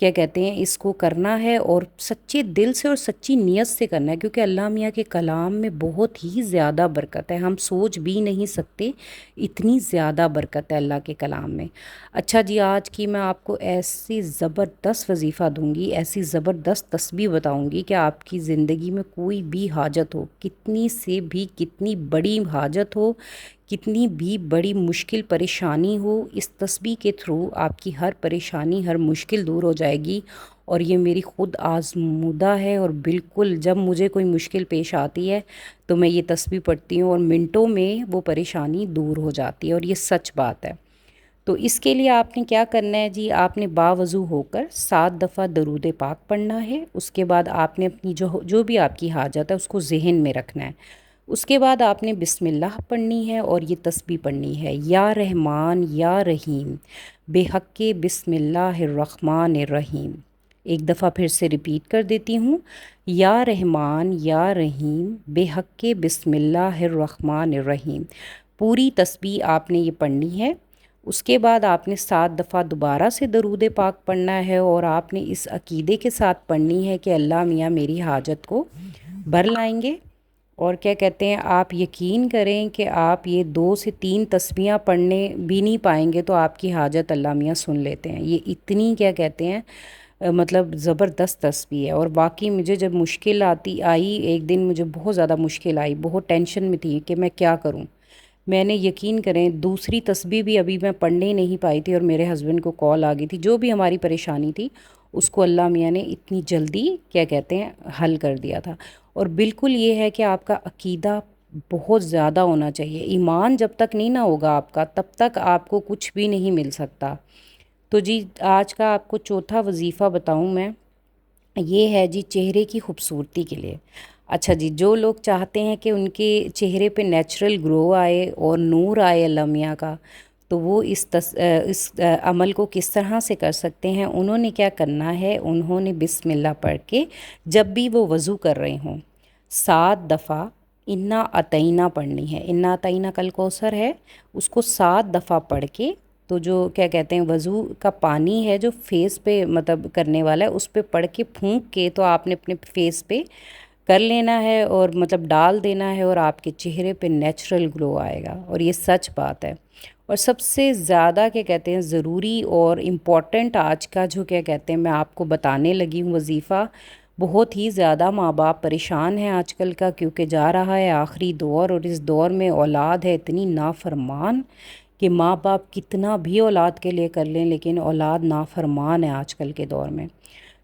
کیا کہتے ہیں اس کو کرنا ہے، اور سچے دل سے اور سچی نیت سے کرنا ہے، کیونکہ اللہ میاں کے کلام میں بہت ہی زیادہ برکت ہے، ہم سوچ بھی نہیں سکتے اتنی زیادہ برکت ہے اللہ کے کلام میں۔ اچھا جی، آج کی میں آپ کو ایسی زبردست وظیفہ دوں گی، ایسی زبردست تسبیح بتاؤں گی کہ آپ کی زندگی میں کوئی بھی حاجت ہو، کتنی سے بھی کتنی بڑی حاجت ہو، کتنی بھی بڑی مشکل پریشانی ہو، اس تسبیح کے تھرو آپ کی ہر پریشانی ہر مشکل دور ہو جائے گی۔ اور یہ میری خود آزمودہ ہے، اور بالکل جب مجھے کوئی مشکل پیش آتی ہے تو میں یہ تسبیح پڑھتی ہوں اور منٹوں میں وہ پریشانی دور ہو جاتی ہے، اور یہ سچ بات ہے۔ تو اس کے لیے آپ نے کیا کرنا ہے جی، آپ نے باوضو ہو کر 7 دفعہ درود پاک پڑھنا ہے۔ اس کے بعد آپ نے اپنی جو بھی آپ کی حاجت ہے اس کو ذہن میں رکھنا ہے۔ اس کے بعد آپ نے بسم اللہ پڑھنی ہے اور یہ تسبیح پڑھنی ہے، یا رحمان یا رحیم بے حق کے بسم اللہ الرحمن الرحیم۔ ایک دفعہ پھر سے ریپیٹ کر دیتی ہوں، یا رحمان یا رحیم بے حق کے بسم اللہ الرحمن الرحیم۔ پوری تسبیح آپ نے یہ پڑھنی ہے۔ اس کے بعد آپ نے 7 دفعہ دوبارہ سے درود پاک پڑھنا ہے، اور آپ نے اس عقیدے کے ساتھ پڑھنی ہے کہ اللہ میاں میری حاجت کو بھر لائیں گے۔ اور کیا کہتے ہیں، آپ یقین کریں کہ آپ یہ 2 سے 3 تسبیحاں پڑھنے بھی نہیں پائیں گے تو آپ کی حاجت اللہ میاں سن لیتے ہیں۔ یہ اتنی کیا کہتے ہیں مطلب زبردست تسبیح ہے۔ اور واقعی مجھے جب مشکل آئی، ایک دن مجھے بہت زیادہ مشکل آئی، بہت ٹینشن میں تھی کہ میں کیا کروں۔ میں نے یقین کریں دوسری تسبیح بھی ابھی میں پڑھنے ہی نہیں پائی تھی، اور میرے ہسبینڈ کو کال آ گئی تھی، جو بھی ہماری پریشانی تھی اس کو اللہ میاں نے اتنی جلدی کیا کہتے ہیں حل کر دیا تھا۔ اور بالکل یہ ہے کہ آپ کا عقیدہ بہت زیادہ ہونا چاہیے، ایمان جب تک نہیں نہ ہوگا آپ کا تب تک آپ کو کچھ بھی نہیں مل سکتا۔ تو جی آج کا آپ کو چوتھا وظیفہ بتاؤں میں، یہ ہے جی چہرے کی خوبصورتی کے لیے۔ اچھا جی، جو لوگ چاہتے ہیں کہ ان کے چہرے پہ نیچرل گلو آئے اور نور آئے اللہ میاں کا، تو وہ اس عمل کو کس طرح سے کر سکتے ہیں؟ انہوں نے کیا کرنا ہے، انہوں نے بسم اللہ پڑھ کے جب بھی وہ وضو کر رہے ہوں 7 دفعہ انا اطعینہ پڑھنی ہے۔ انا اطعینہ کل کوثر ہے، اس کو 7 دفعہ پڑھ کے، تو جو کیا کہتے ہیں وضو کا پانی ہے جو فیس پہ مطلب کرنے والا ہے اس پہ پڑھ کے پھونک کے تو آپ نے اپنے فیس پہ کر لینا ہے، اور مطلب ڈال دینا ہے، اور آپ کے چہرے پہ نیچرل گلو آئے گا، اور یہ سچ بات ہے۔ اور سب سے زیادہ کیا کہتے ہیں ضروری اور امپورٹنٹ آج کا جو کیا کہتے ہیں میں آپ کو بتانے لگی ہوں وظیفہ، بہت ہی زیادہ ماں باپ پریشان ہیں آج کل کا، کیونکہ جا رہا ہے آخری دور، اور اس دور میں اولاد ہے اتنی نافرمان کہ ماں باپ کتنا بھی اولاد کے لیے کر لیں لیکن اولاد نافرمان ہے آج کل کے دور میں۔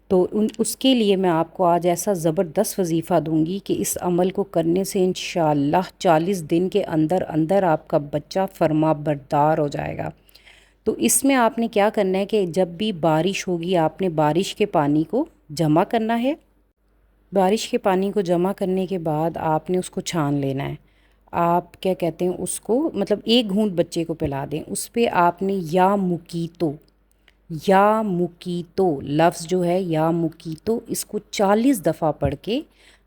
تو اس کے لیے میں آپ کو آج ایسا زبردست وظیفہ دوں گی کہ اس عمل کو کرنے سے انشاءاللہ 40 دن کے اندر اندر آپ کا بچہ فرما بردار ہو جائے گا۔ تو اس میں آپ نے کیا کرنا ہے کہ جب بھی بارش ہوگی آپ نے بارش کے پانی کو جمع کرنا ہے۔ بارش کے پانی کو جمع کرنے کے بعد آپ نے اس کو چھان لینا ہے۔ آپ کیا کہتے ہیں اس کو مطلب ایک گھونٹ بچے کو پلا دیں، اس پہ آپ نے یا مکیتو لفظ جو ہے یا مکیتو، اس کو 40 دفعہ پڑھ کے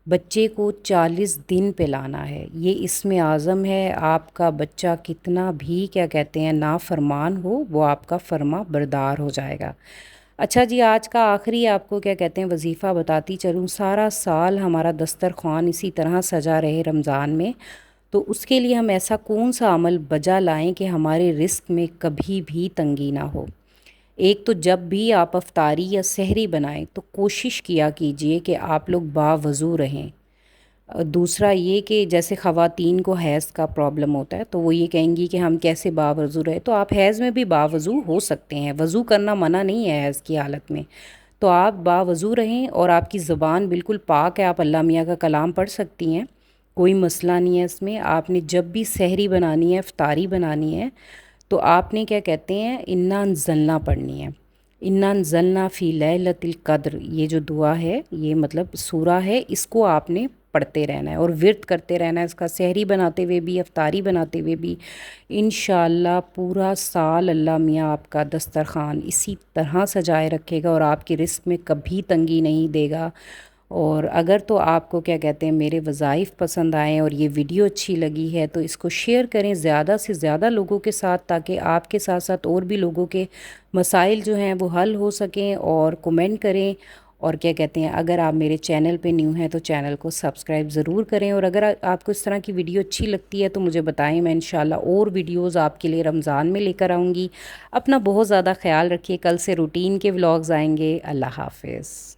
بچے کو 40 دن پلانا ہے۔ یہ اسم اعظم ہے، آپ کا بچہ کتنا بھی کیا کہتے ہیں نافرمان ہو وہ آپ کا فرما بردار ہو جائے گا۔ اچھا جی، آج کا آخری آپ کو کیا کہتے ہیں وظیفہ بتاتی چلوں۔ سارا سال ہمارا دسترخوان اسی طرح سجا رہے رمضان میں، تو اس کے لیے ہم ایسا کون سا عمل بجا لائیں کہ ہمارے رزق میں کبھی بھی تنگی نہ ہو۔ ایک تو جب بھی آپ افطاری یا سحری بنائیں تو کوشش کیا کیجئے کہ آپ لوگ باوضو رہیں۔ دوسرا یہ کہ جیسے خواتین کو حیض کا پرابلم ہوتا ہے تو وہ یہ کہیں گی کہ ہم کیسے باوضو رہیں، تو آپ حیض میں بھی باوضو ہو سکتے ہیں، وضو کرنا منع نہیں ہے حیض کی حالت میں، تو آپ باوضو رہیں اور آپ کی زبان بالکل پاک ہے، آپ اللہ میاں کا کلام پڑھ سکتی ہیں، کوئی مسئلہ نہیں ہے اس میں۔ آپ نے جب بھی سحری بنانی ہے افطاری بنانی ہے تو آپ نے کیا کہتے ہیں انا انزلنا پڑھنی ہے۔ انا انزلنا فی لیلۃ القدر، یہ جو دعا ہے یہ مطلب سورہ ہے، اس کو آپ نے پڑھتے رہنا ہے اور ورد کرتے رہنا ہے، اس کا سحری بناتے ہوئے بھی افطاری بناتے ہوئے بھی۔ انشاءاللہ پورا سال اللہ میاں آپ کا دسترخوان اسی طرح سجائے رکھے گا اور آپ کے رزق میں کبھی تنگی نہیں دے گا۔ اور اگر تو آپ کو کیا کہتے ہیں میرے وظائف پسند آئیں اور یہ ویڈیو اچھی لگی ہے تو اس کو شیئر کریں زیادہ سے زیادہ لوگوں کے ساتھ، تاکہ آپ کے ساتھ ساتھ اور بھی لوگوں کے مسائل جو ہیں وہ حل ہو سکیں. اور کومنٹ کریں، اور کیا کہتے ہیں اگر آپ میرے چینل پہ نیو ہیں تو چینل کو سبسکرائب ضرور کریں. اور اگر آپ کو اس طرح کی ویڈیو اچھی لگتی ہے تو مجھے بتائیں، میں انشاءاللہ اور ویڈیوز آپ کے لیے رمضان میں لے کر آؤں گی. اپنا بہت زیادہ خیال رکھیے. کل سے روٹین کے ولاگز آئیں گے. اللہ حافظ.